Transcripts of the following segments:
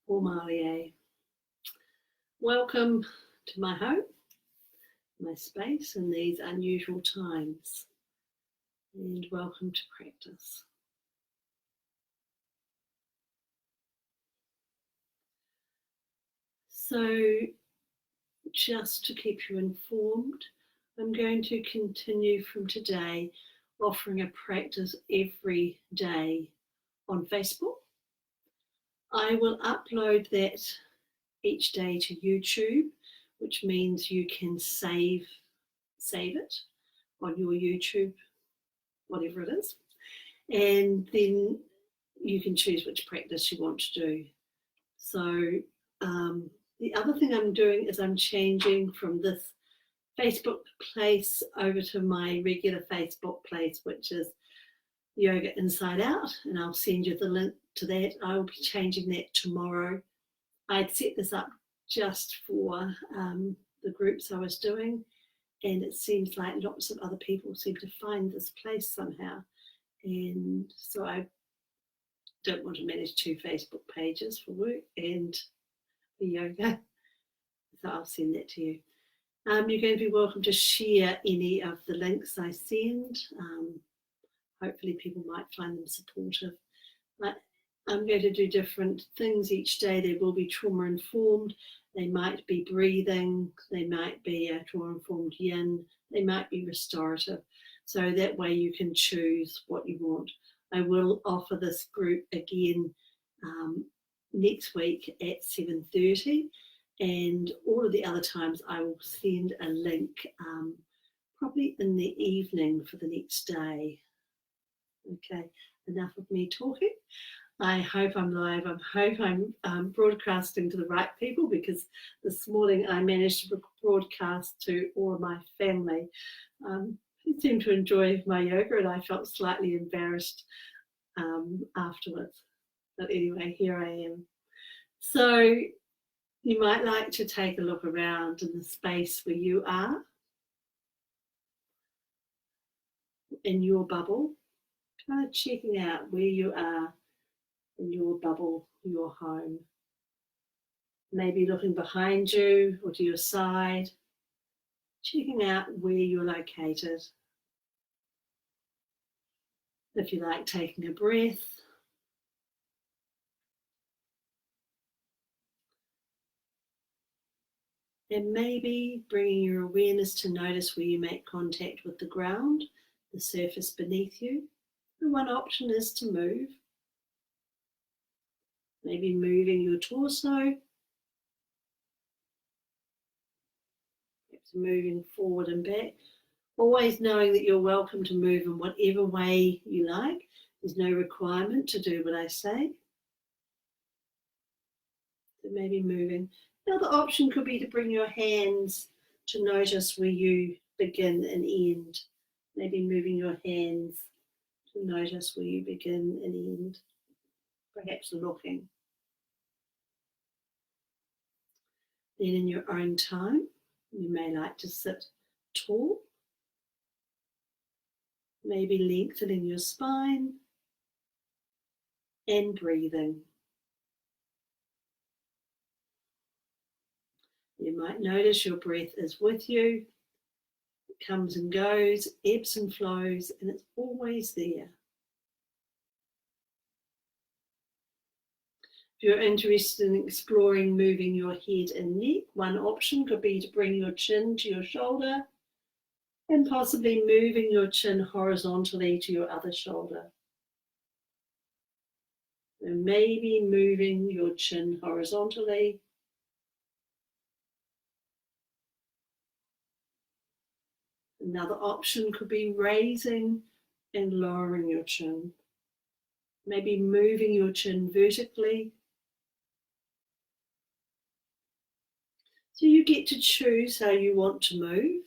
or Malie. Welcome to my home, my space in these unusual times, and welcome to practice. So, just to keep you informed, I'm going to continue from today offering a practice every day on Facebook. I will upload that each day to YouTube, which means you can save it on your YouTube, whatever it is, and then you can choose which practice you want to do. So the other thing I'm doing is I'm changing from this Facebook place over to my regular Facebook place, which is Yoga Inside Out, and I'll send you the link to that. I will be changing that tomorrow. I'd set this up just for the groups I was doing, and it seems like lots of other people seem to find this place somehow, and so I don't want to manage 2 Facebook pages for work and for yoga, so I'll send that to you. You're going to be welcome to share any of the links I send. Hopefully people might find them supportive. But I'm going to do different things each day. They will be trauma informed. They might be breathing. They might be a trauma informed yin. They might be restorative. So that way you can choose what you want. I will offer this group again next week at 7:30, and all of the other times I will send a link probably in the evening for the next day. Okay, enough of me talking. I hope I'm live. I hope I'm broadcasting to the right people, because this morning I managed to broadcast to all of my family. Who seemed to enjoy my yoga, and I felt slightly embarrassed afterwards. But anyway, here I am. So you might like to take a look around in the space where you are, in your bubble, kind of checking out where you are in your bubble, your home. Maybe looking behind you or to your side, checking out where you're located. If you like, taking a breath. And maybe bringing your awareness to notice where you make contact with the ground, the surface beneath you. And one option is to move. Maybe moving your torso, perhaps moving forward and back. Always knowing that you're welcome to move in whatever way you like. There's no requirement to do what I say. So maybe moving. Another option could be to bring your hands to notice where you begin and end. Maybe moving your hands to notice where you begin and end. Perhaps looking. Then in your own time, you may like to sit tall. Maybe lengthening your spine and breathing. You might notice your breath is with you. It comes and goes, ebbs and flows, and it's always there. If you're interested in exploring moving your head and neck, one option could be to bring your chin to your shoulder and possibly moving your chin horizontally to your other shoulder. And maybe moving your chin horizontally. Another option could be raising and lowering your chin. Maybe moving your chin vertically. So you get to choose how you want to move.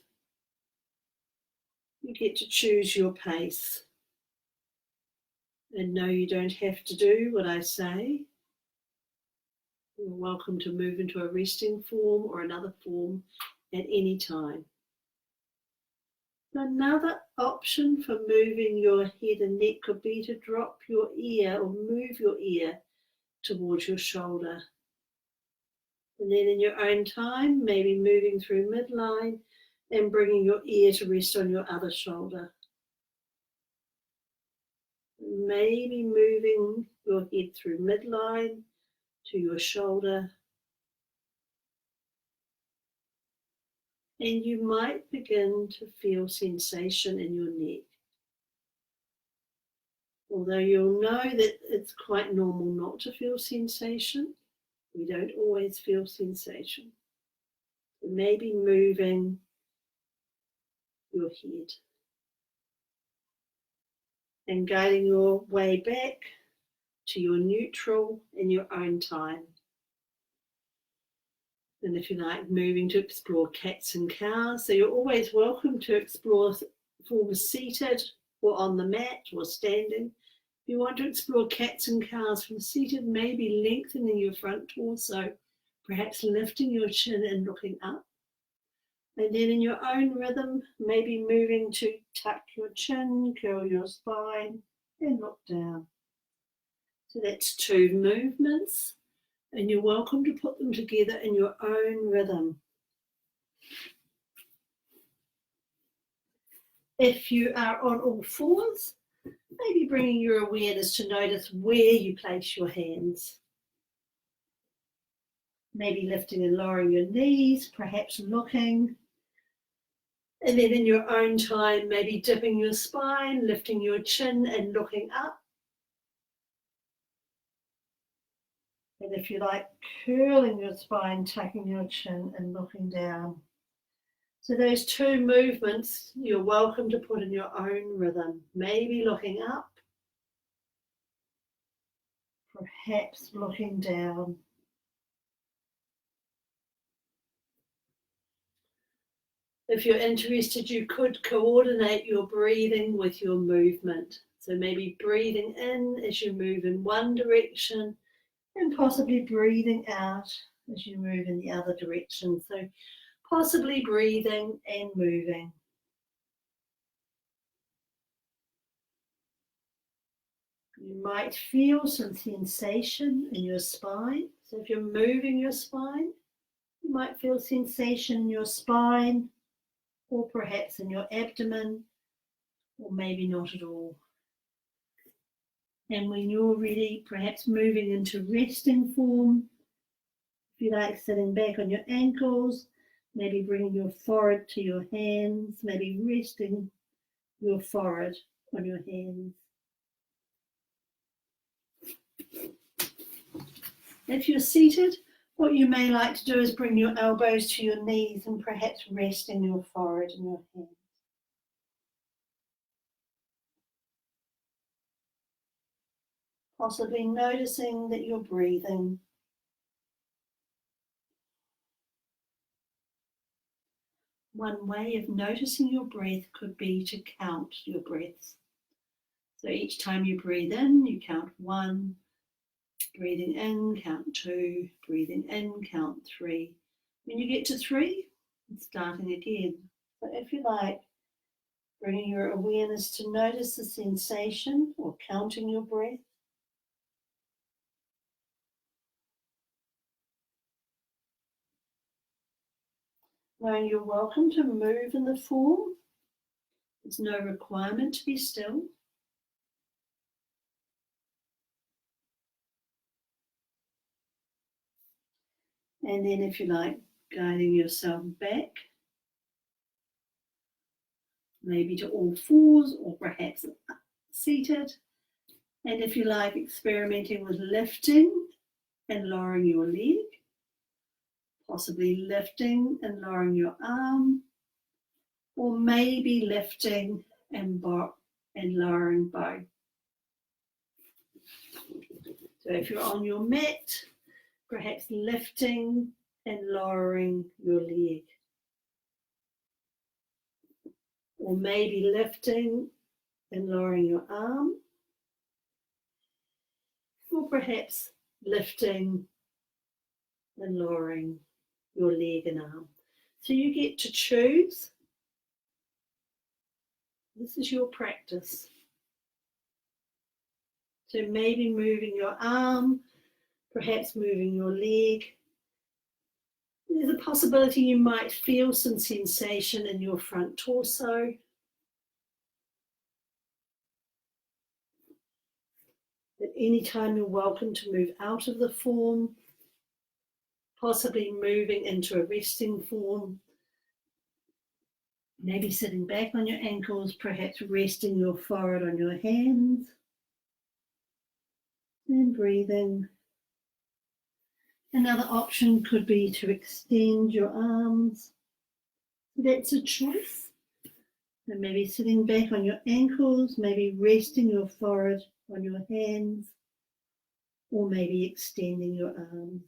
You get to choose your pace. And no, you don't have to do what I say. You're welcome to move into a resting form or another form at any time. Another option for moving your head and neck could be to drop your ear or move your ear towards your shoulder. And then in your own time, maybe moving through midline and bringing your ear to rest on your other shoulder. Maybe moving your head through midline to your shoulder. And you might begin to feel sensation in your neck. Although you'll know that it's quite normal not to feel sensation, we don't always feel sensation. So maybe moving your head and guiding your way back to your neutral in your own time. And if you like, moving to explore cats and cows. So you're always welcome to explore forms seated or on the mat or standing. If you want to explore cats and cows from seated, maybe lengthening your front torso, perhaps lifting your chin and looking up. And then in your own rhythm, maybe moving to tuck your chin, curl your spine, and look down. So that's 2 movements, and you're welcome to put them together in your own rhythm. If you are on all fours, maybe bringing your awareness to notice where you place your hands. Maybe lifting and lowering your knees, perhaps looking. And then in your own time, maybe dipping your spine, lifting your chin and looking up. And if you like, curling your spine, tucking your chin and looking down. So those 2 movements, you're welcome to put in your own rhythm. Maybe looking up, perhaps looking down. If you're interested, you could coordinate your breathing with your movement. So maybe breathing in as you move in one direction and possibly breathing out as you move in the other direction. So possibly breathing and moving. You might feel some sensation in your spine. So if you're moving your spine, you might feel sensation in your spine, or perhaps in your abdomen, or maybe not at all. And when you're ready, perhaps moving into resting form, if you like, sitting back on your ankles, maybe bringing your forehead to your hands, maybe resting your forehead on your hands. If you're seated, what you may like to do is bring your elbows to your knees and perhaps resting your forehead in your hands. Possibly noticing that you're breathing. One way of noticing your breath could be to count your breaths. So each time you breathe in, you count 1, breathing in, count 2, breathing in, count 3. When you get to 3, it's starting again. So if you like, bringing your awareness to notice the sensation or counting your breath. Knowing you're welcome to move in the form. There's no requirement to be still. And then if you like, guiding yourself back, maybe to all fours or perhaps seated. And if you like, experimenting with lifting and lowering your leg, possibly lifting and lowering your arm, or maybe lifting and lowering both. So if you're on your mat, perhaps lifting and lowering your leg. Or maybe lifting and lowering your arm. Or perhaps lifting and lowering your leg and arm. So you get to choose. This is your practice. So maybe moving your arm, perhaps moving your leg, There's a possibility you might feel some sensation in your front torso. At any time, you're welcome to move out of the form, possibly moving into a resting form. Maybe sitting back on your ankles, perhaps resting your forehead on your hands. And breathing. Another option could be to extend your arms. That's a choice. And maybe sitting back on your ankles, maybe resting your forehead on your hands, or maybe extending your arms.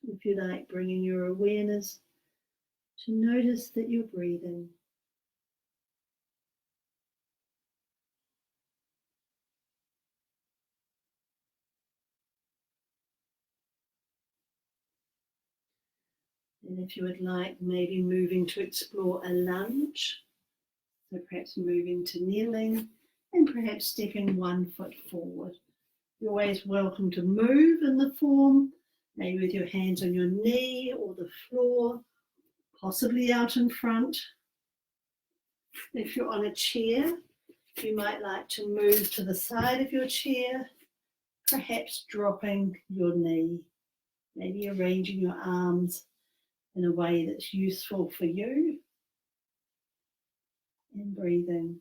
If you like, bringing your awareness to notice that you're breathing. And if you would like, maybe moving to explore a lunge. So perhaps moving to kneeling and perhaps stepping 1 foot forward. You're always welcome to move in the form, maybe with your hands on your knee or the floor, possibly out in front. If you're on a chair, you might like to move to the side of your chair, perhaps dropping your knee, maybe arranging your arms in a way that's useful for you, and breathing.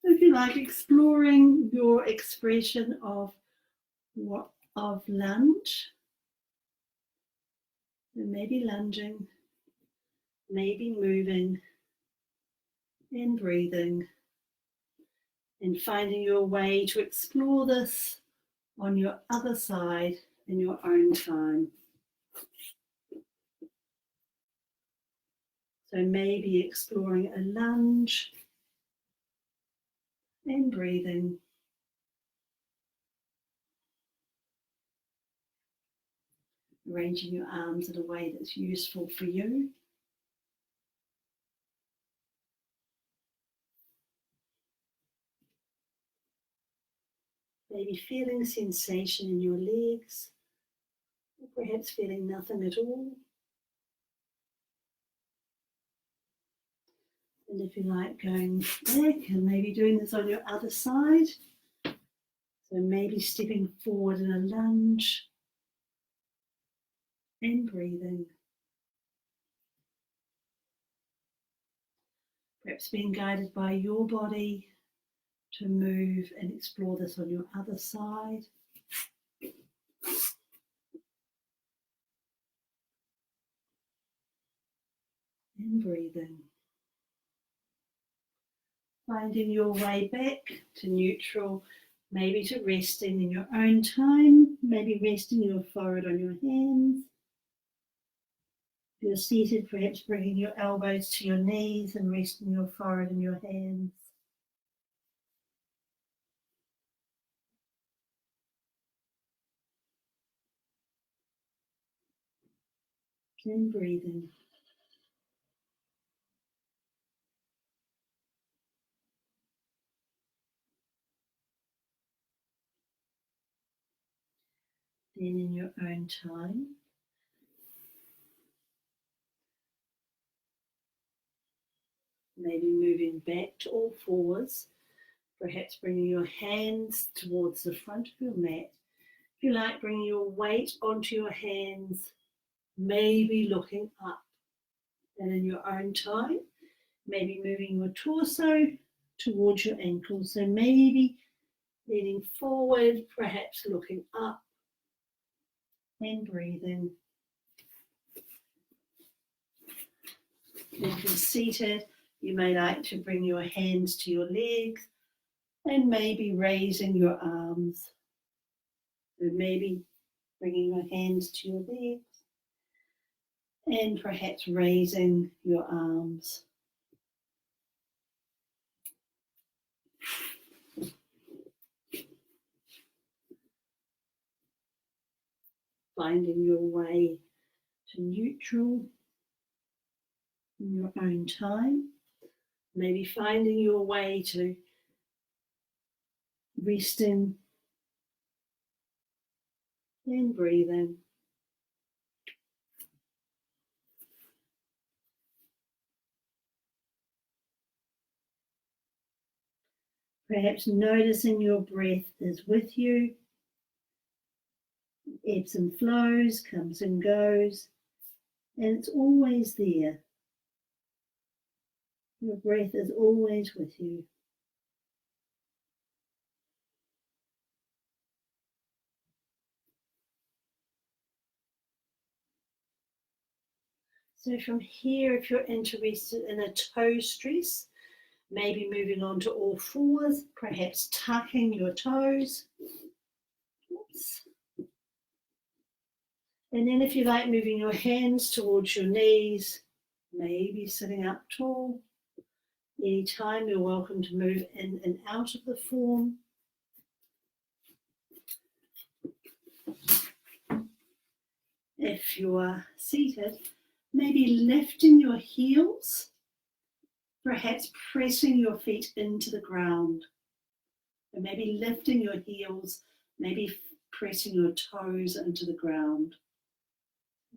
If you like, exploring your expression of lunge, and maybe lunging, maybe moving and breathing, and finding your way to explore this on your other side in your own time. So maybe exploring a lunge and breathing. Arranging your arms in a way that's useful for you. Maybe feeling sensation in your legs, or perhaps feeling nothing at all. And if you like, going back and maybe doing this on your other side. So maybe stepping forward in a lunge and breathing. Perhaps being guided by your body to move and explore this on your other side. And breathing. Finding your way back to neutral, maybe to resting in your own time, maybe resting your forehead on your hands. If you're seated, perhaps bringing your elbows to your knees and resting your forehead in your hands. And breathing. Then in your own time, maybe moving back to all fours, perhaps bringing your hands towards the front of your mat. If you like, bringing your weight onto your hands, maybe looking up. And in your own time, maybe moving your torso towards your ankles. So maybe leaning forward, perhaps looking up and breathing. If you're seated, you may like to bring your hands to your legs and maybe raising your arms. So maybe bringing your hands to your legs and perhaps raising your arms. Finding your way to neutral in your own time. Maybe finding your way to resting and breathing. Perhaps noticing your breath is with you, ebbs and flows, comes and goes, and it's always there. Your breath is always with you. So from here, if you're interested in a toe stress, maybe moving on to all fours, perhaps tucking your toes. Oops. And then if you like, moving your hands towards your knees, maybe sitting up tall. Anytime you're welcome to move in and out of the form. If you are seated, maybe lifting your heels, perhaps pressing your feet into the ground. And maybe lifting your heels, maybe pressing your toes into the ground.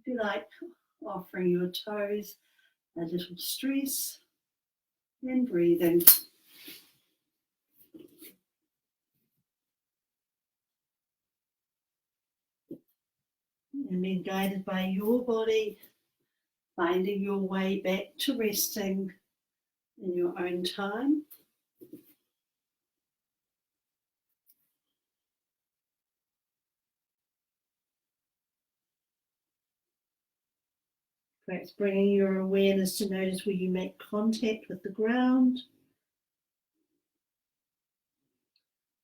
If you like, offering your toes a little stress and breathing. And being guided by your body, finding your way back to resting in your own time. Perhaps bringing your awareness to notice where you make contact with the ground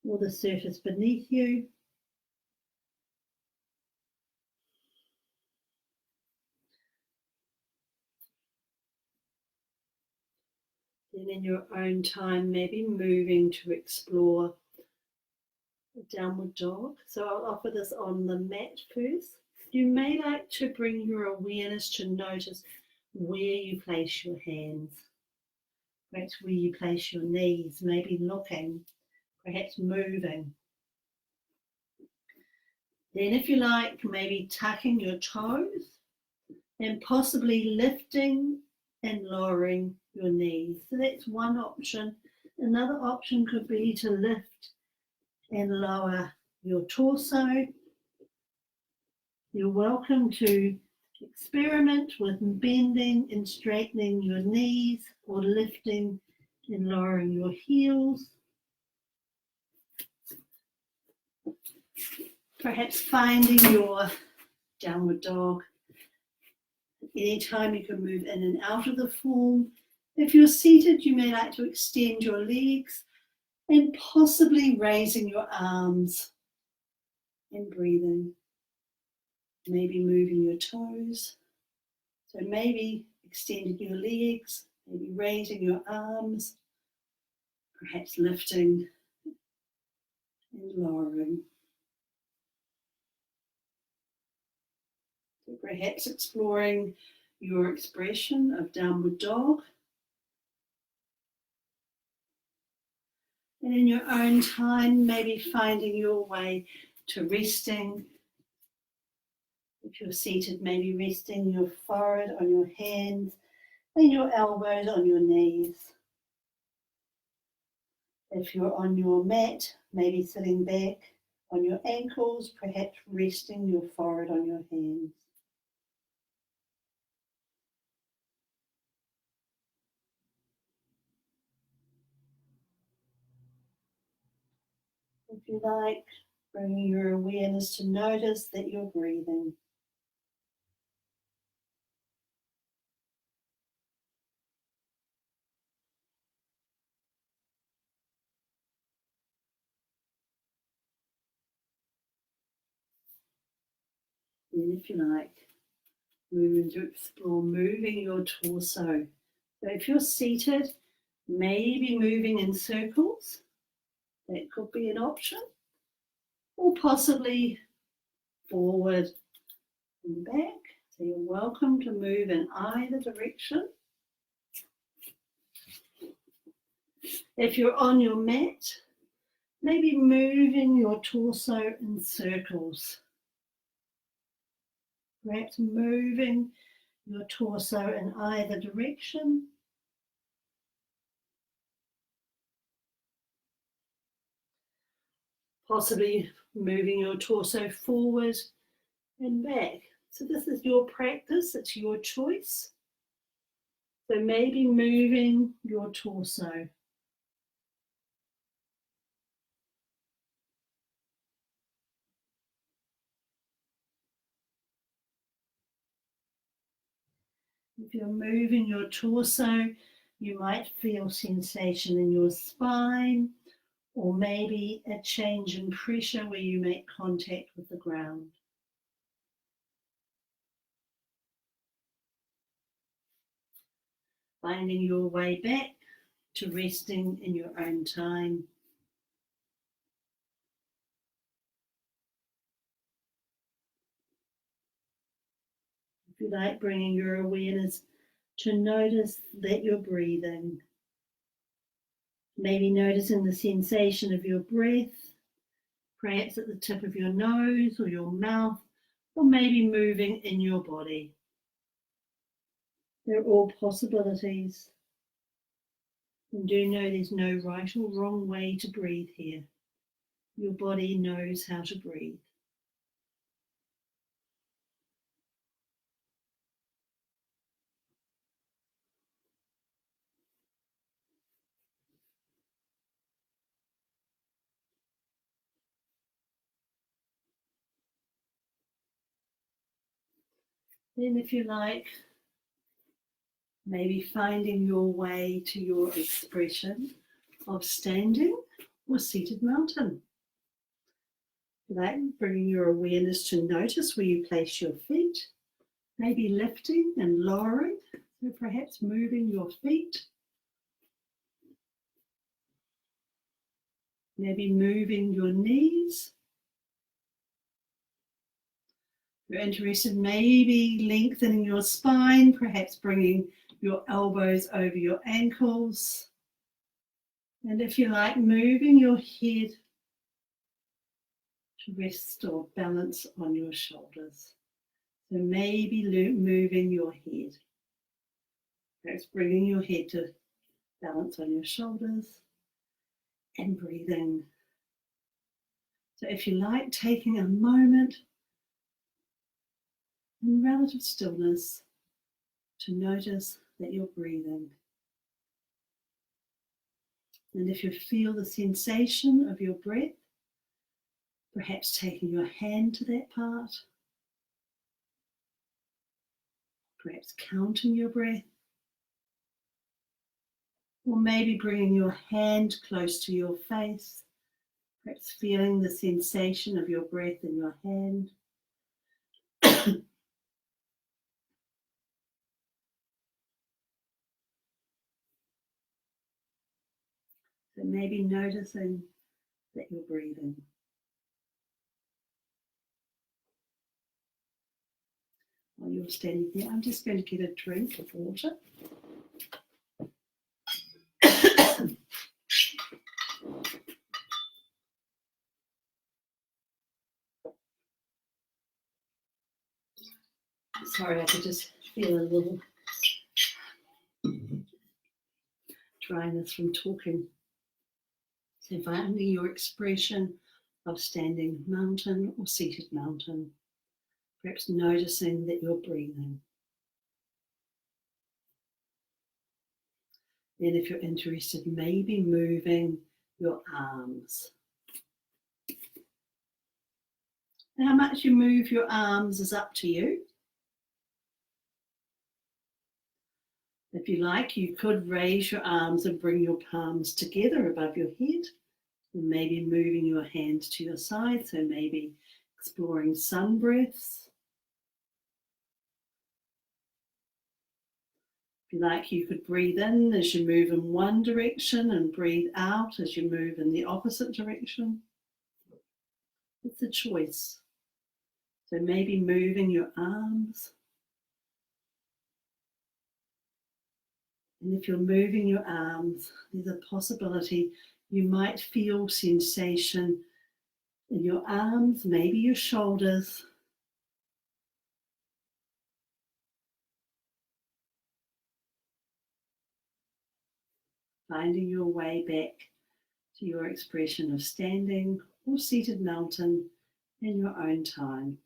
or the surface beneath you. Then in your own time, maybe moving to explore a downward dog. So I'll offer this on the mat first. You may like to bring your awareness to notice where you place your hands, perhaps where you place your knees, maybe looking, perhaps moving. Then if you like, maybe tucking your toes and possibly lifting and lowering your knees. So that's one option. Another option could be to lift and lower your torso. You're welcome to experiment with bending and straightening your knees or lifting and lowering your heels. Perhaps finding your downward dog. Anytime you can move in and out of the form. If you're seated, you may like to extend your legs and possibly raising your arms and breathing. Maybe moving your toes. So maybe extending your legs, maybe raising your arms, perhaps lifting and lowering. So perhaps exploring your expression of downward dog. And in your own time, maybe finding your way to resting. If you're seated, maybe resting your forehead on your hands and your elbows on your knees. If you're on your mat, maybe sitting back on your ankles, perhaps resting your forehead on your hands. If you like, bringing your awareness to notice that you're breathing. Then if you like, move to explore moving your torso. So if you're seated, maybe moving in circles, that could be an option, or possibly forward and back. So you're welcome to move in either direction. If you're on your mat, maybe moving your torso in circles. Perhaps moving your torso in either direction. Possibly moving your torso forward and back. So this is your practice, it's your choice. So maybe moving your torso. If you're moving your torso, you might feel sensation in your spine, or maybe a change in pressure where you make contact with the ground. Finding your way back to resting in your own time. If you like, bringing your awareness to notice that you're breathing. Maybe noticing the sensation of your breath, perhaps at the tip of your nose or your mouth, or maybe moving in your body. They're all possibilities. And do know there's no right or wrong way to breathe here. Your body knows how to breathe. Then if you like, maybe finding your way to your expression of standing or seated mountain. Like bringing your awareness to notice where you place your feet, maybe lifting and lowering, so perhaps moving your feet, maybe moving your knees. If you're interested, maybe lengthening your spine, perhaps bringing your elbows over your ankles. And if you like, moving your head to rest or balance on your shoulders. So maybe moving your head. Perhaps bringing your head to balance on your shoulders and breathing. So if you like, taking a moment in relative stillness to notice that you're breathing. And if you feel the sensation of your breath, perhaps taking your hand to that part, perhaps counting your breath, or maybe bringing your hand close to your face, perhaps feeling the sensation of your breath in your hand. So maybe noticing that you're breathing. While you're standing there, I'm just going to get a drink of water. Sorry, I could just feel a little dryness from talking. So finding your expression of standing mountain or seated mountain, perhaps noticing that you're breathing. Then if you're interested, maybe moving your arms. How much you move your arms is up to you. If you like, you could raise your arms and bring your palms together above your head, and maybe moving your hands to your side, so maybe exploring sun breaths. If you like, you could breathe in as you move in one direction and breathe out as you move in the opposite direction. It's a choice. So maybe moving your arms. And if you're moving your arms, there's a possibility you might feel sensation in your arms, maybe your shoulders. Finding your way back to your expression of standing or seated mountain in your own time.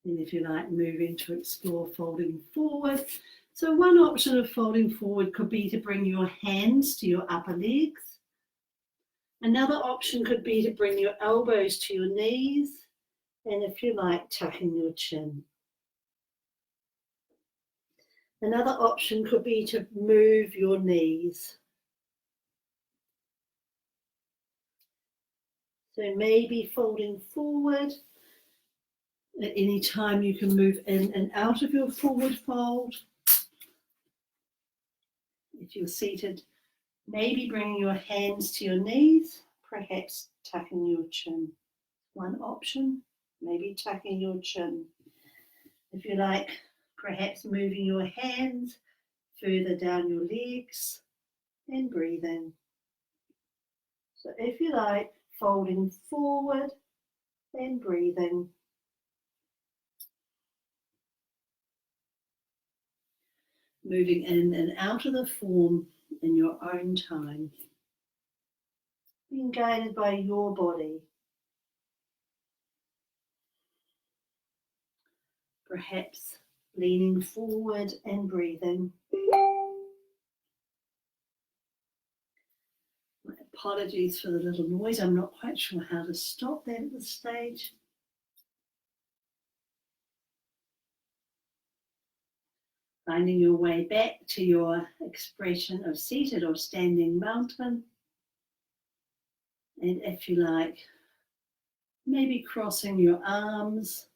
And if you like, moving to explore folding forward. So one option of folding forward could be to bring your hands to your upper legs. Another option could be to bring your elbows to your knees. And if you like, tucking your chin. Another option could be to move your knees. So maybe folding forward. At any time you can move in and out of your forward fold. If you're seated, maybe bringing your hands to your knees, perhaps tucking your chin. One option, maybe tucking your chin. If you like, perhaps moving your hands further down your legs and breathing. So if you like, folding forward and breathing. Moving in and out of the form in your own time. Being guided by your body. Perhaps leaning forward and breathing. My apologies for the little noise. I'm not quite sure how to stop that at this stage. Finding your way back to your expression of seated or standing mountain. And if you like, maybe crossing your arms,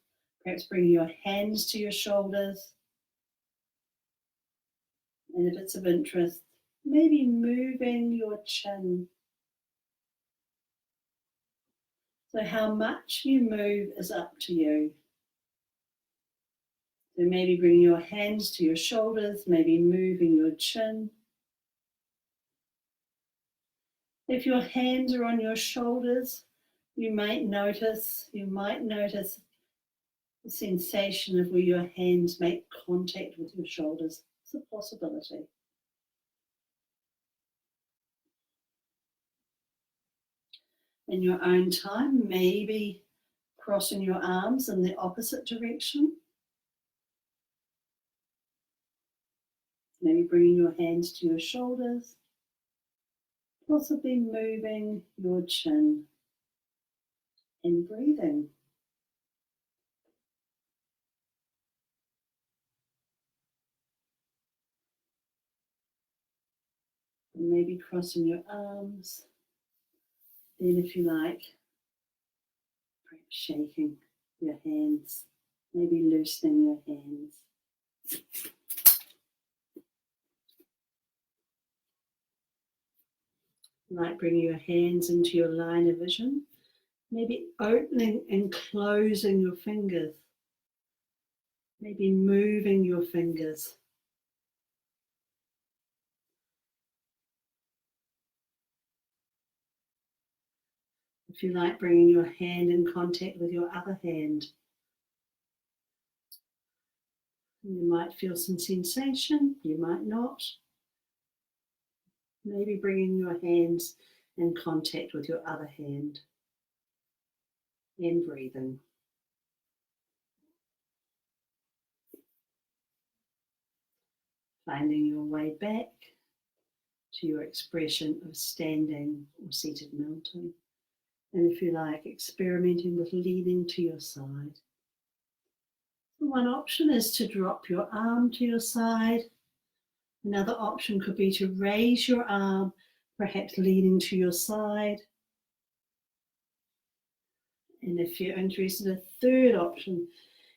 perhaps bringing your hands to your shoulders. And if it's of interest, maybe moving your chin. So how much you move is up to you. So maybe bringing your hands to your shoulders, maybe moving your chin. If your hands are on your shoulders, you might notice the sensation of where your hands make contact with your shoulders. It's a possibility. In your own time, maybe crossing your arms in the opposite direction. Maybe bringing your hands to your shoulders, possibly moving your chin and breathing. And maybe crossing your arms. Then if you like, perhaps shaking your hands, maybe loosening your hands. You might bring your hands into your line of vision, maybe opening and closing your fingers, maybe moving your fingers. If you like, bringing your hand in contact with your other hand. You might feel some sensation, you might not. Maybe bringing your hands in contact with your other hand and breathing. Finding your way back to your expression of standing or seated mountain. And if you like, experimenting with leaning to your side. One option is to drop your arm to your side. Another option could be to raise your arm, perhaps leaning to your side. And if you're interested, a third option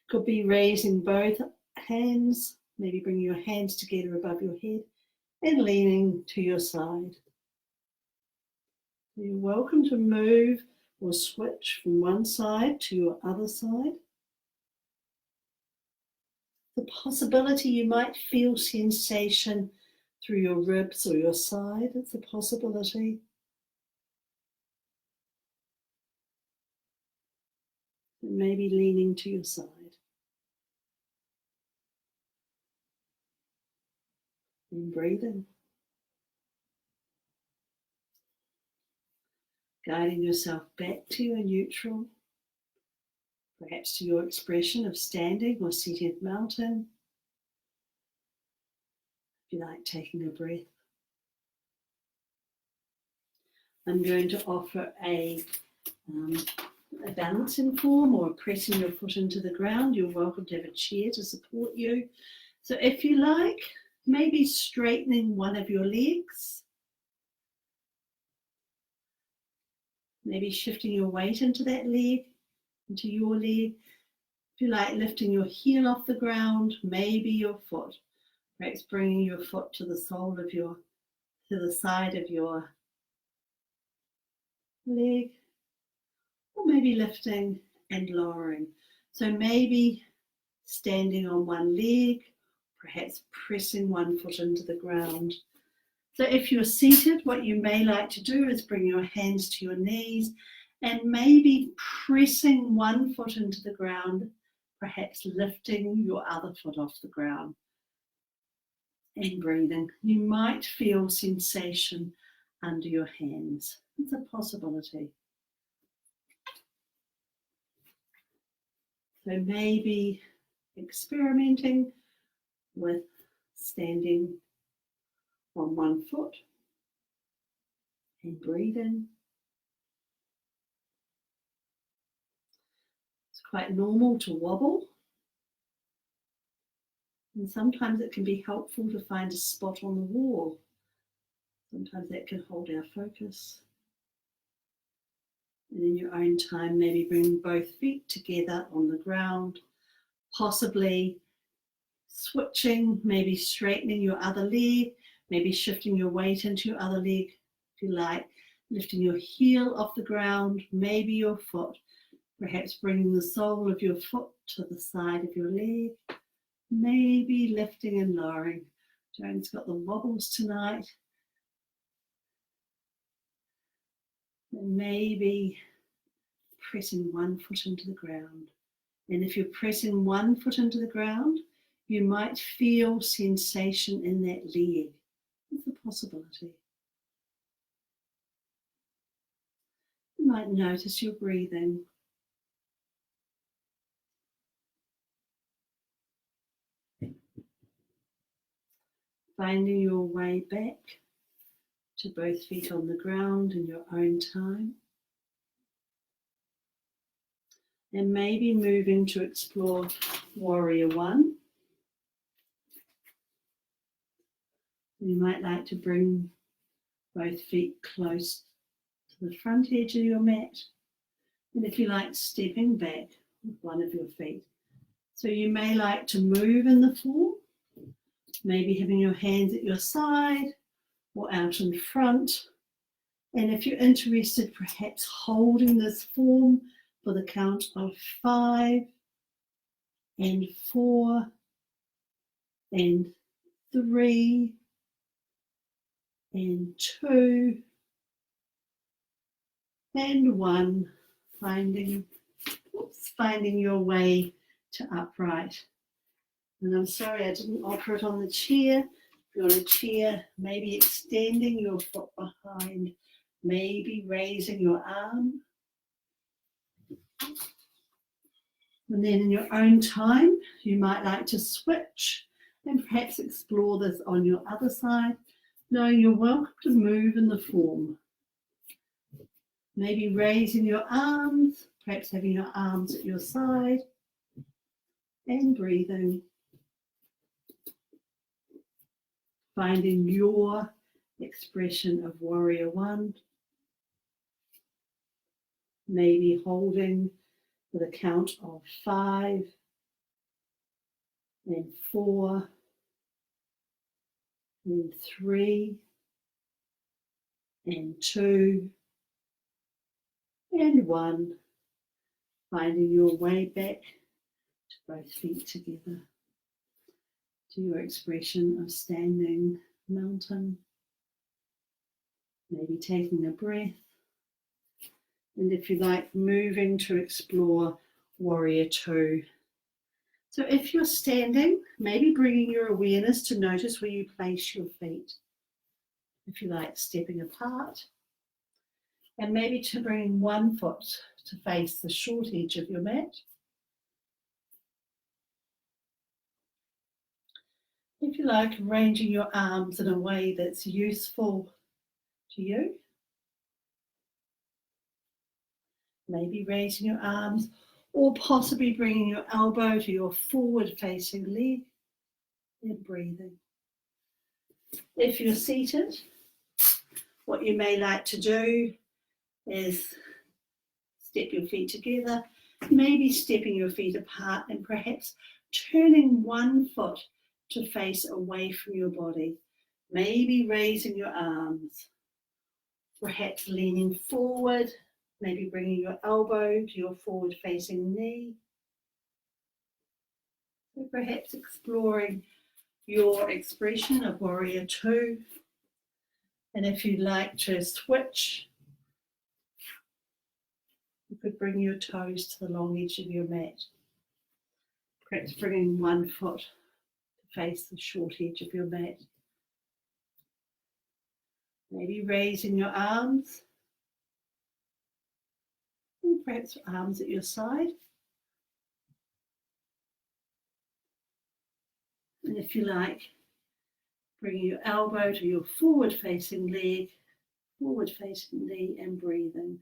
could be raising both hands, maybe bringing your hands together above your head and leaning to your side. You're welcome to move or switch from one side to your other side. The possibility you might feel sensation through your ribs or your side, it's a possibility. Maybe leaning to your side. And breathing. Guiding yourself back to your neutral, perhaps to your expression of standing or seated mountain. If you like, taking a breath. I'm going to offer a balancing form or pressing your foot into the ground. You're welcome to have a chair to support you. So if you like, maybe straightening one of your legs. Maybe shifting your weight into that leg, into your leg. If you like, lifting your heel off the ground, maybe your foot. Perhaps bringing your foot to the sole of to the side of your leg. Or maybe lifting and lowering. So maybe standing on one leg, perhaps pressing one foot into the ground. So if you're seated, what you may like to do is bring your hands to your knees and maybe pressing one foot into the ground, perhaps lifting your other foot off the ground and breathing. You might feel sensation under your hands. It's a possibility. So maybe experimenting with standing on one foot and breathing. It's quite normal to wobble. And sometimes it can be helpful to find a spot on the wall. Sometimes that can hold our focus. And in your own time, maybe bring both feet together on the ground, possibly switching, maybe straightening your other leg, maybe shifting your weight into your other leg, if you like, lifting your heel off the ground, maybe your foot, perhaps bringing the sole of your foot to the side of your leg, maybe lifting and lowering. Joan's got the wobbles tonight. And maybe pressing one foot into the ground. And if you're pressing one foot into the ground, you might feel sensation in that leg. It's a possibility. You might notice your breathing. Finding your way back to both feet on the ground in your own time. And maybe moving to explore Warrior One. You might like to bring both feet close to the front edge of your mat. And if you like, stepping back with one of your feet. So you may like to move in the form, maybe having your hands at your side or out in front. And if you're interested, perhaps holding this form for the count of 5 and 4 and 3 and 2 and 1, finding your way to upright. And I'm sorry I didn't offer it on the chair. If you're on a chair, maybe extending your foot behind, maybe raising your arm. And then in your own time, you might like to switch and perhaps explore this on your other side, knowing you're welcome to move in the form. Maybe raising your arms, perhaps having your arms at your side, and breathing. Finding your expression of Warrior One. Maybe holding for the count of 5 and 4 and 3 and 2 and 1, finding your way back to both feet together. to your expression of standing mountain. Maybe taking a breath. And if you like, moving to explore warrior two. So if you're standing, maybe bringing your awareness to notice where you place your feet. If you like, stepping apart. And maybe to bring one foot to face the short edge of your mat. If you like, arranging your arms in a way that's useful to you. Maybe raising your arms or possibly bringing your elbow to your forward facing leg and breathing. If you're seated, what you may like to do is step your feet together, maybe stepping your feet apart and perhaps turning one foot to face away from your body. Maybe raising your arms, perhaps leaning forward, maybe bringing your elbow to your forward facing knee. So perhaps exploring your expression of warrior two. And if you'd like to switch, you could bring your toes to the long edge of your mat. Perhaps bringing one foot to face the short edge of your mat. Maybe raising your arms, and perhaps arms at your side. And if you like, bringing your elbow to your forward facing leg, forward facing knee, and breathing.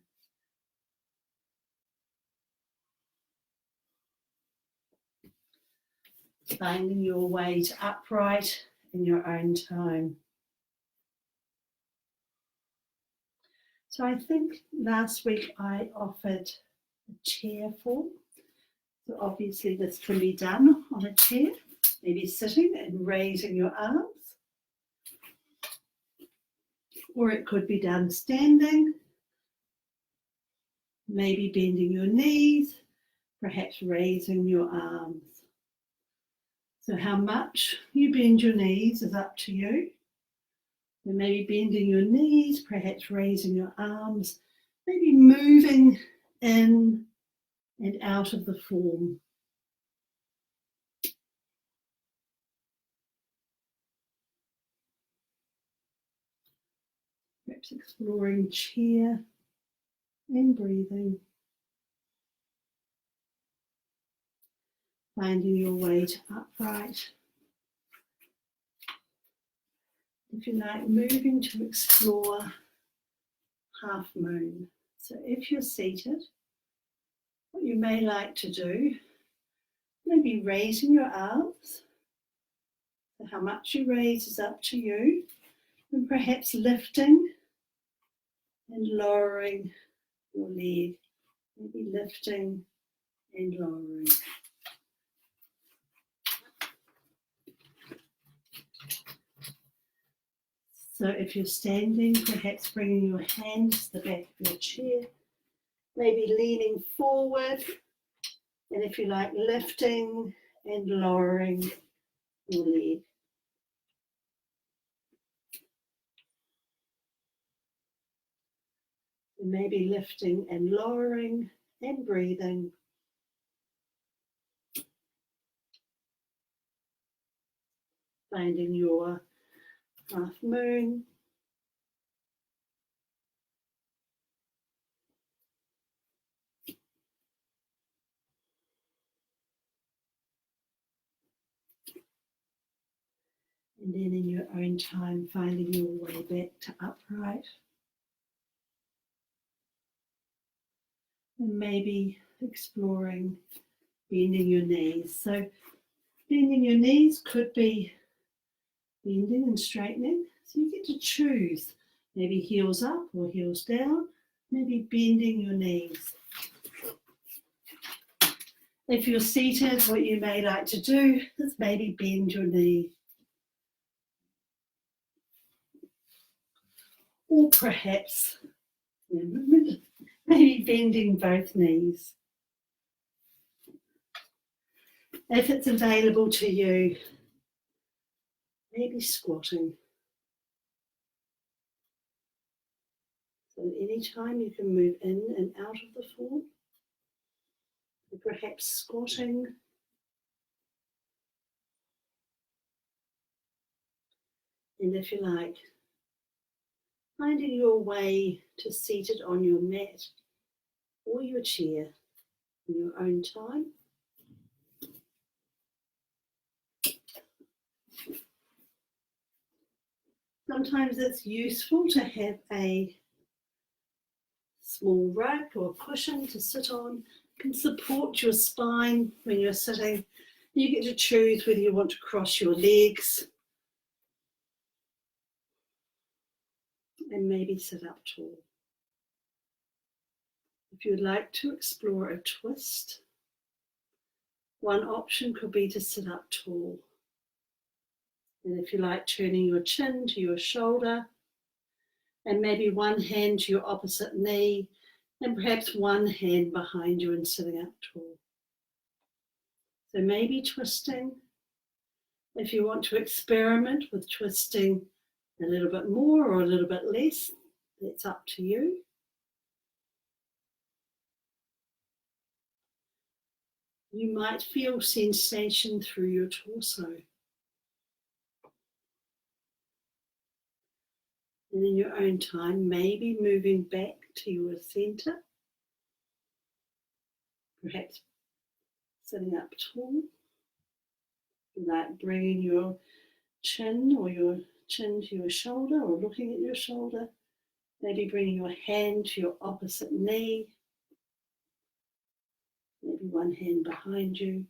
Finding your way to upright in your own time. So I think last week I offered a chair form. So obviously this can be done on a chair, maybe sitting and raising your arms. Or it could be done standing, maybe bending your knees, perhaps raising your arms. So how much you bend your knees is up to you. And maybe bending your knees, perhaps raising your arms, maybe moving in and out of the form. Perhaps exploring chair and breathing. Finding your way to upright. If you like, moving to explore half moon. So if you're seated, what you may like to do, maybe raising your arms. So how much you raise is up to you. And perhaps lifting and lowering your leg. Maybe lifting and lowering. So if you're standing, perhaps bringing your hands to the back of your chair, maybe leaning forward, and if you like, lifting and lowering your leg. And maybe lifting and lowering and breathing. Finding your half moon. And then in your own time, finding your way back to upright. And maybe exploring bending your knees. So bending your knees could be bending and straightening. So you get to choose, maybe heels up or heels down, maybe bending your knees. If you're seated, what you may like to do is maybe bend your knee. Or perhaps maybe bending both knees. If it's available to you, maybe squatting. So at any time you can move in and out of the form, or perhaps squatting, and if you like, finding your way to seated on your mat or your chair in your own time. Sometimes it's useful to have a small rug or cushion to sit on. It can support your spine when you're sitting. You get to choose whether you want to cross your legs and maybe sit up tall. If you'd like to explore a twist, one option could be to sit up tall. And if you like, turning your chin to your shoulder, and maybe one hand to your opposite knee, and perhaps one hand behind you and sitting up tall. So maybe twisting. If you want to experiment with twisting a little bit more or a little bit less, that's up to you. You might feel sensation through your torso. And in your own time, maybe moving back to your center, perhaps sitting up tall, like bringing your chin or your chin to your shoulder or looking at your shoulder, maybe bringing your hand to your opposite knee, maybe one hand behind you,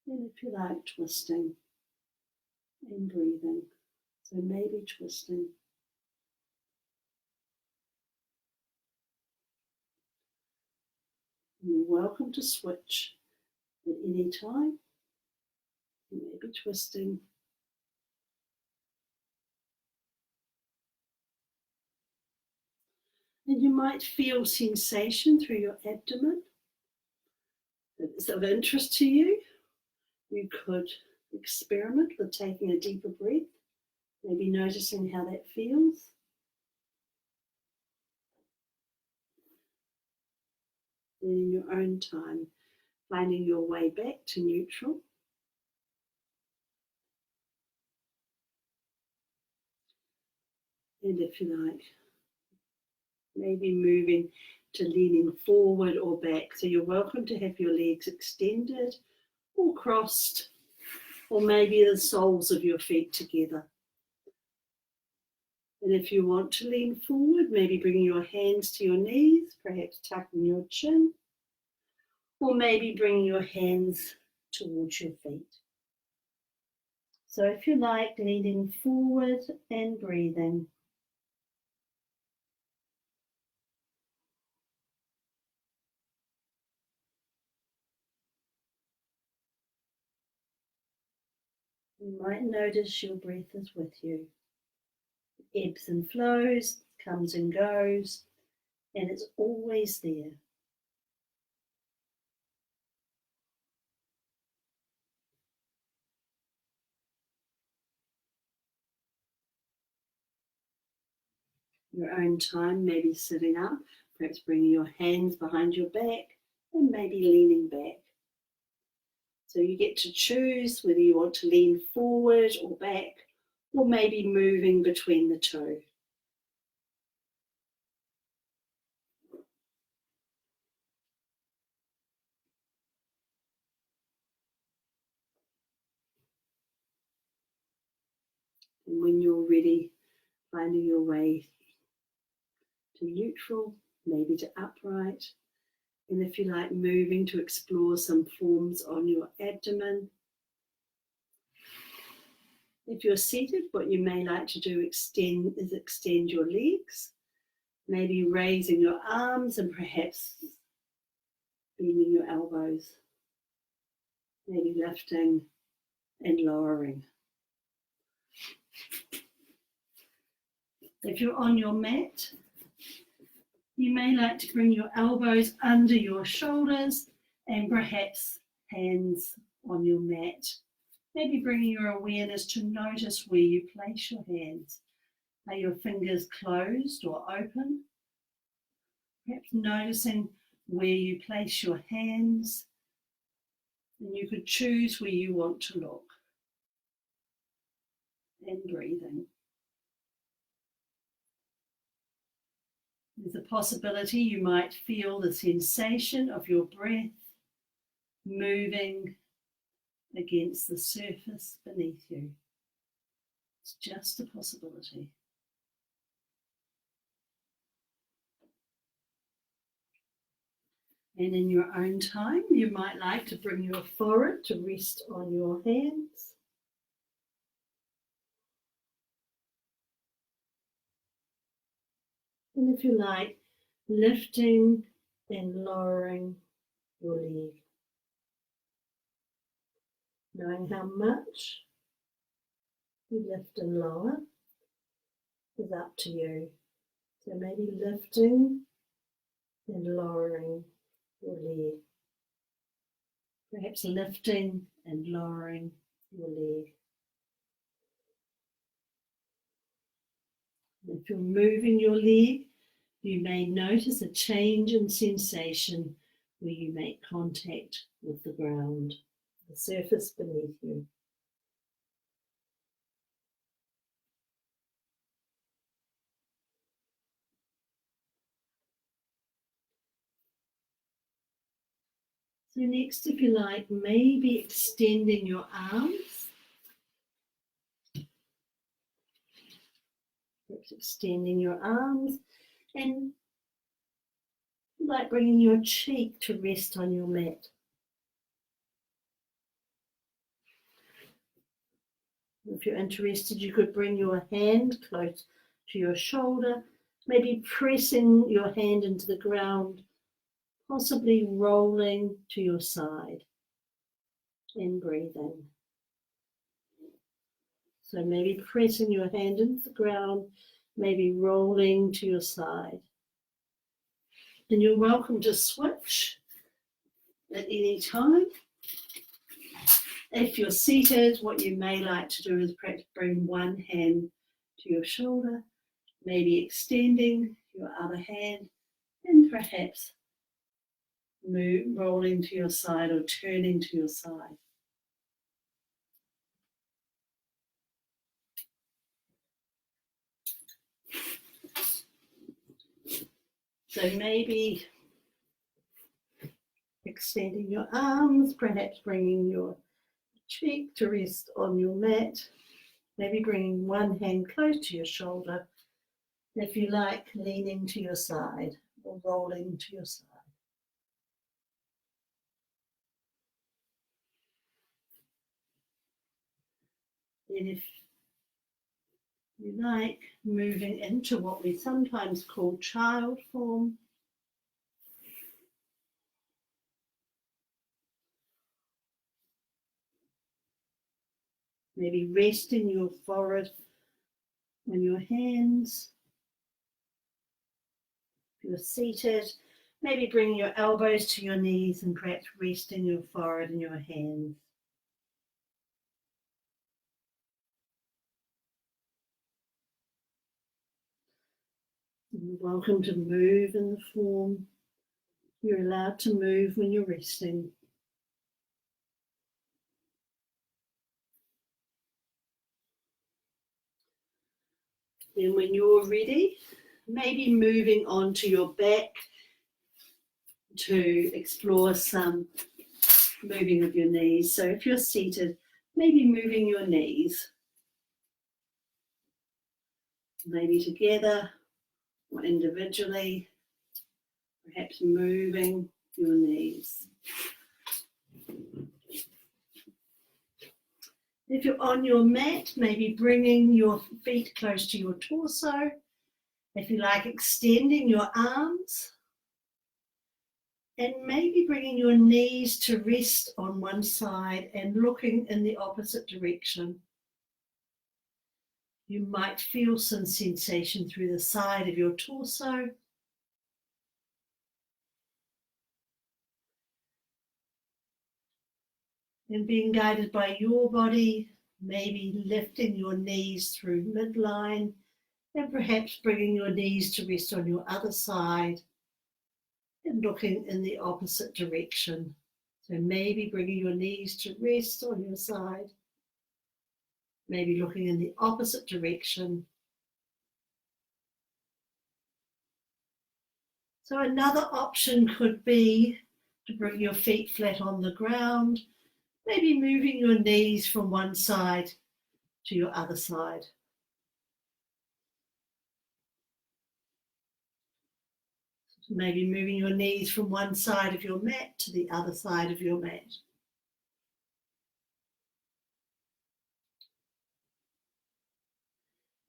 and if you like, twisting and breathing. So maybe twisting. You're welcome to switch at any time. You may be twisting. And you might feel sensation through your abdomen. If it's of interest to you, you could experiment with taking a deeper breath, maybe noticing how that feels. And in your own time, finding your way back to neutral. And if you like, maybe moving to leaning forward or back. So you're welcome to have your legs extended or crossed, or maybe the soles of your feet together. And if you want to lean forward, maybe bringing your hands to your knees, perhaps tucking your chin, or maybe bringing your hands towards your feet. So if you like, leaning forward and breathing. You might notice your breath is with you. It ebbs and flows, comes and goes, and it's always there. Your own time, maybe sitting up, perhaps bringing your hands behind your back, and maybe leaning back. So you get to choose whether you want to lean forward or back, or maybe moving between the two. And when you're ready, finding your way to neutral, maybe to upright. And if you like, moving to explore some forms on your abdomen. If you're seated, what you may like to do is extend your legs, maybe raising your arms and perhaps bending your elbows, maybe lifting and lowering. If you're on your mat, you may like to bring your elbows under your shoulders and perhaps hands on your mat. Maybe bringing your awareness to notice where you place your hands. Are your fingers closed or open? Perhaps noticing where you place your hands, and you could choose where you want to look. And breathing. There's a possibility you might feel the sensation of your breath moving against the surface beneath you. It's just a possibility. And in your own time, you might like to bring your forehead to rest on your hands. And if you like, lifting and lowering your leg. Knowing how much you lift and lower is up to you. So maybe lifting and lowering your leg. Perhaps lifting and lowering your leg. If you're moving your leg, you may notice a change in sensation where you make contact with the ground, the surface beneath you. So next, if you like, maybe extending your arms. Perhaps extending your arms and like bringing your cheek to rest on your mat. If you're interested, you could bring your hand close to your shoulder, maybe pressing your hand into the ground, possibly rolling to your side and breathing. So maybe pressing your hand into the ground, maybe rolling to your side. And you're welcome to switch at any time. If you're seated, what you may like to do is perhaps bring one hand to your shoulder, maybe extending your other hand, and perhaps rolling to your side or turning to your side. So maybe extending your arms, perhaps bringing your cheek to rest on your mat, maybe bringing one hand close to your shoulder, if you like, leaning to your side or rolling to your side. And if you like, moving into what we sometimes call child form. Maybe resting your forehead on your hands. If you're seated, maybe bringing your elbows to your knees and perhaps resting your forehead in your hands. You're welcome to move in the form. You're allowed to move when you're resting. Then when you're ready, maybe moving on to your back to explore some moving of your knees. So if you're seated, maybe moving your knees, maybe together or individually, perhaps moving your knees. If you're on your mat, maybe bringing your feet close to your torso. If you like, extending your arms. And maybe bringing your knees to rest on one side and looking in the opposite direction. You might feel some sensation through the side of your torso. And being guided by your body, maybe lifting your knees through midline and perhaps bringing your knees to rest on your other side and looking in the opposite direction. So maybe bringing your knees to rest on your side, maybe looking in the opposite direction. So another option could be to bring your feet flat on the ground, maybe moving your knees from one side to your other side. Maybe moving your knees from one side of your mat to the other side of your mat.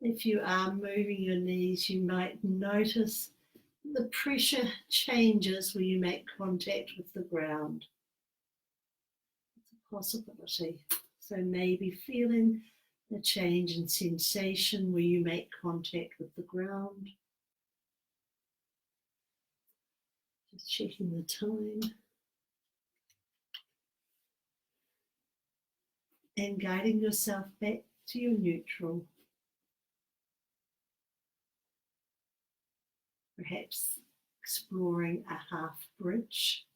If you are moving your knees, you might notice the pressure changes when you make contact with the ground. It's a possibility. So maybe feeling a change in sensation where you make contact with the ground. Just checking the time. And guiding yourself back to your neutral. Perhaps exploring a half bridge.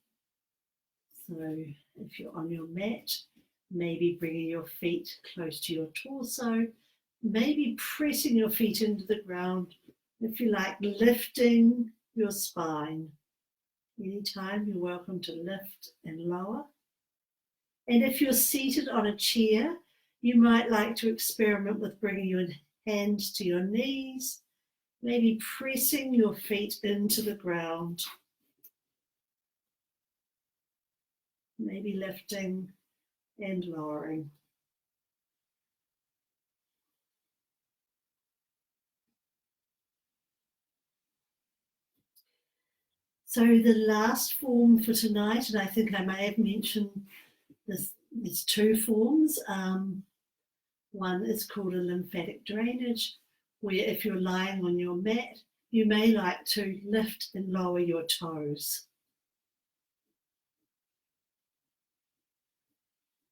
So if you're on your mat, maybe bringing your feet close to your torso, maybe pressing your feet into the ground, if you like, lifting your spine. Anytime you're welcome to lift and lower. And if you're seated on a chair, you might like to experiment with bringing your hands to your knees, maybe pressing your feet into the ground. Maybe lifting and lowering. So the last form for tonight, and I think I may have mentioned there's two forms. One is called a lymphatic drainage, where if you're lying on your mat, you may like to lift and lower your toes.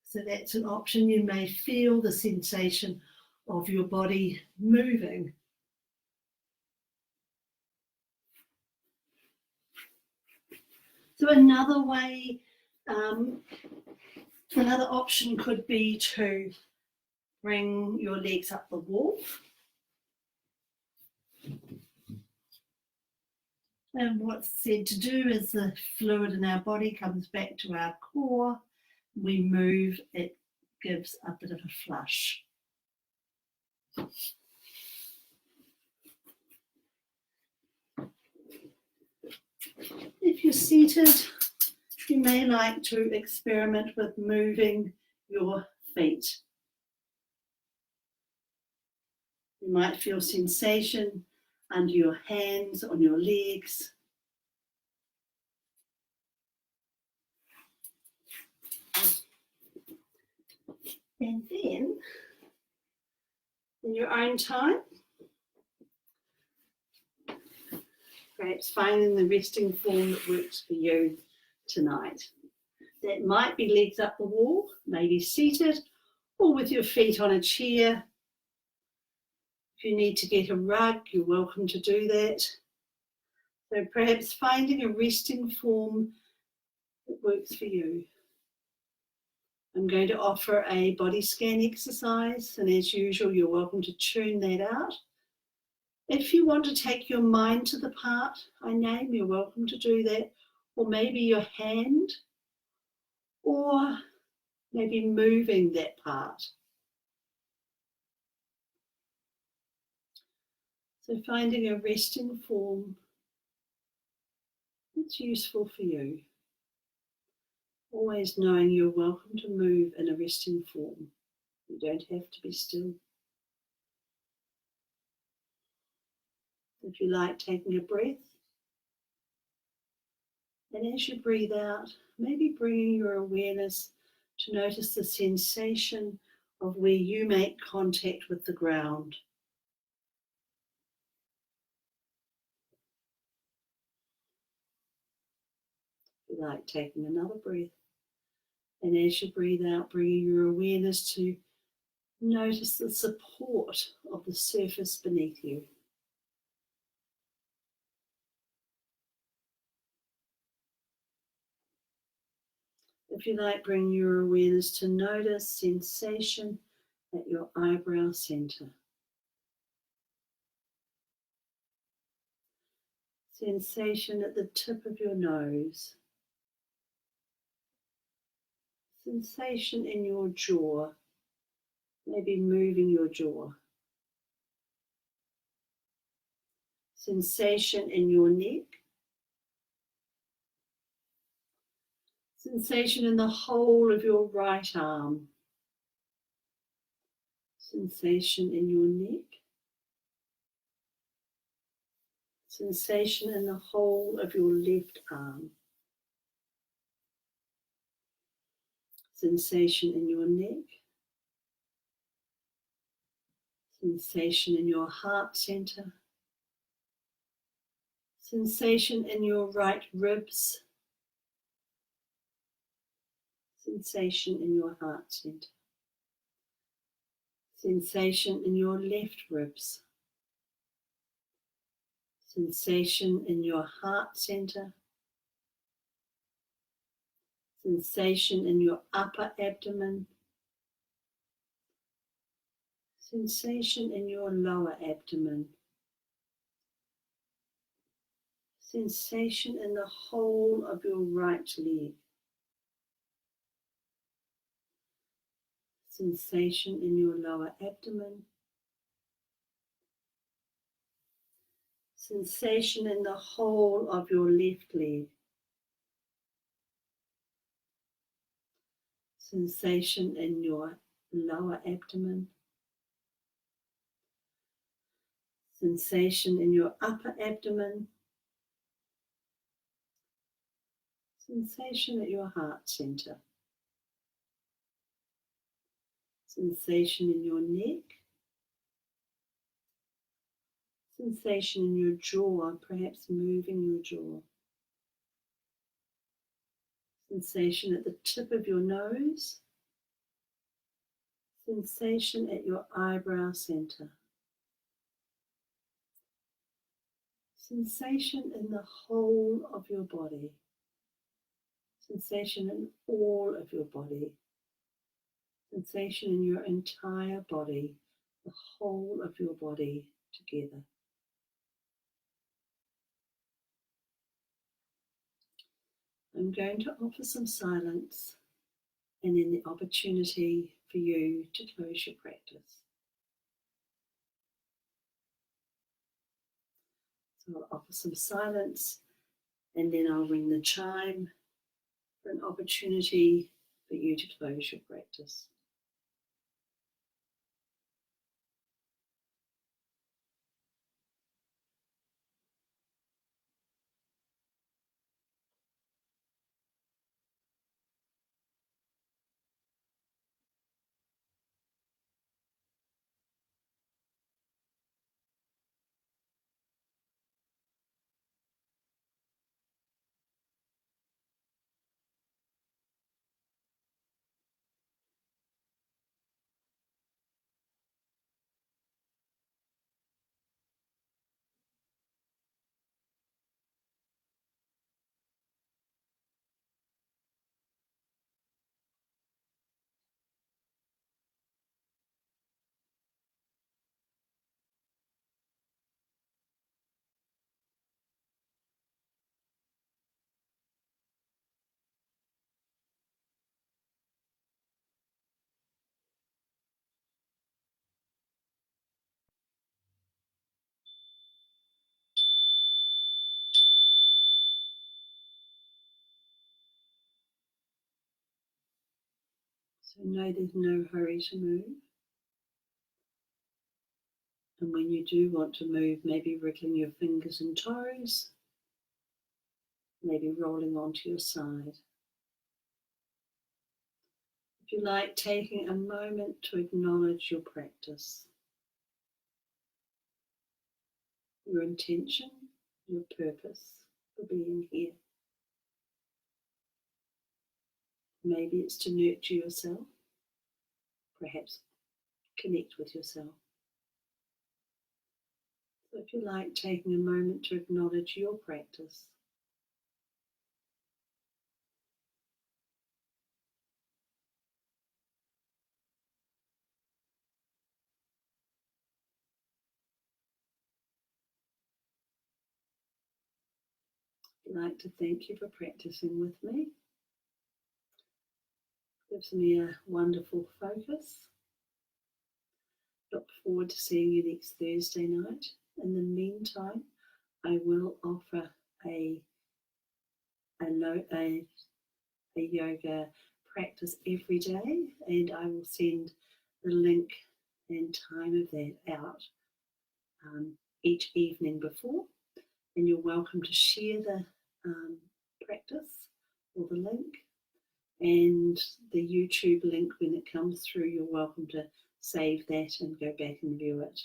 So that's an option. You may feel the sensation of your body moving. So another way, another option could be to bring your legs up the wall. And what's said to do is the fluid in our body comes back to our core. We move, it gives a bit of a flush. If you're seated, you may like to experiment with moving your feet. You might feel sensation under your hands, on your legs. And then, in your own time, perhaps finding the resting form that works for you tonight. That might be legs up the wall, maybe seated, or with your feet on a chair. If you need to get a rug, you're welcome to do that. So perhaps finding a resting form that works for you. I'm going to offer a body scan exercise, and as usual, you're welcome to tune that out. If you want to take your mind to the part I name, you're welcome to do that, or maybe your hand, or maybe moving that part. So finding a resting form that's useful for you. Always knowing you're welcome to move in a resting form. You don't have to be still. If you like, taking a breath. And as you breathe out, maybe bringing your awareness to notice the sensation of where you make contact with the ground. If you like, taking another breath. And as you breathe out, bringing your awareness to notice the support of the surface beneath you. If you like, bring your awareness to notice sensation at your eyebrow center. Sensation at the tip of your nose. Sensation in your jaw, maybe moving your jaw. Sensation in your neck. Sensation in the whole of your right arm. Sensation in your neck. Sensation in the whole of your left arm. Sensation in your neck. Sensation in your heart center. Sensation in your right ribs. Sensation in your heart center. Sensation in your left ribs. Sensation in your heart center. Sensation in your upper abdomen. Sensation in your lower abdomen. Sensation in the whole of your right leg. Sensation in your lower abdomen. Sensation in the whole of your left leg. Sensation in your lower abdomen. Sensation in your upper abdomen. Sensation at your heart center. Sensation in your neck. Sensation in your jaw, perhaps moving your jaw. Sensation at the tip of your nose. Sensation at your eyebrow center. Sensation in the whole of your body. Sensation in all of your body. Sensation in your entire body, the whole of your body together. I'm going to offer some silence and then the opportunity for you to close your practice. So I'll offer some silence and then I'll ring the chime for an opportunity for you to close your practice. So know there's no hurry to move. And when you do want to move, maybe wriggling your fingers and toes, maybe rolling onto your side. If you like, taking a moment to acknowledge your practice, your intention, your purpose for being here. Maybe it's to nurture yourself, perhaps connect with yourself. So if you like, taking a moment to acknowledge your practice. I'd like to thank you for practicing with me. Gives me a wonderful focus. Look forward to seeing you next Thursday night. In the meantime, I will offer a yoga practice every day, and I will send the link and time of that out each evening before, and you're welcome to share the practice or the link, and the YouTube link when it comes through, you're welcome to save that and go back and view it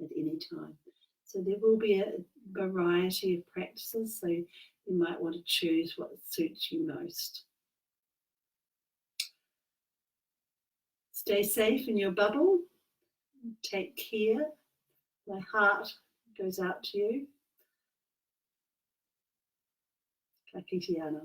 at any time. So there will be a variety of practices, so you might want to choose what suits you most. Stay safe in your bubble. Take care. My heart goes out to you. Ka kite ana.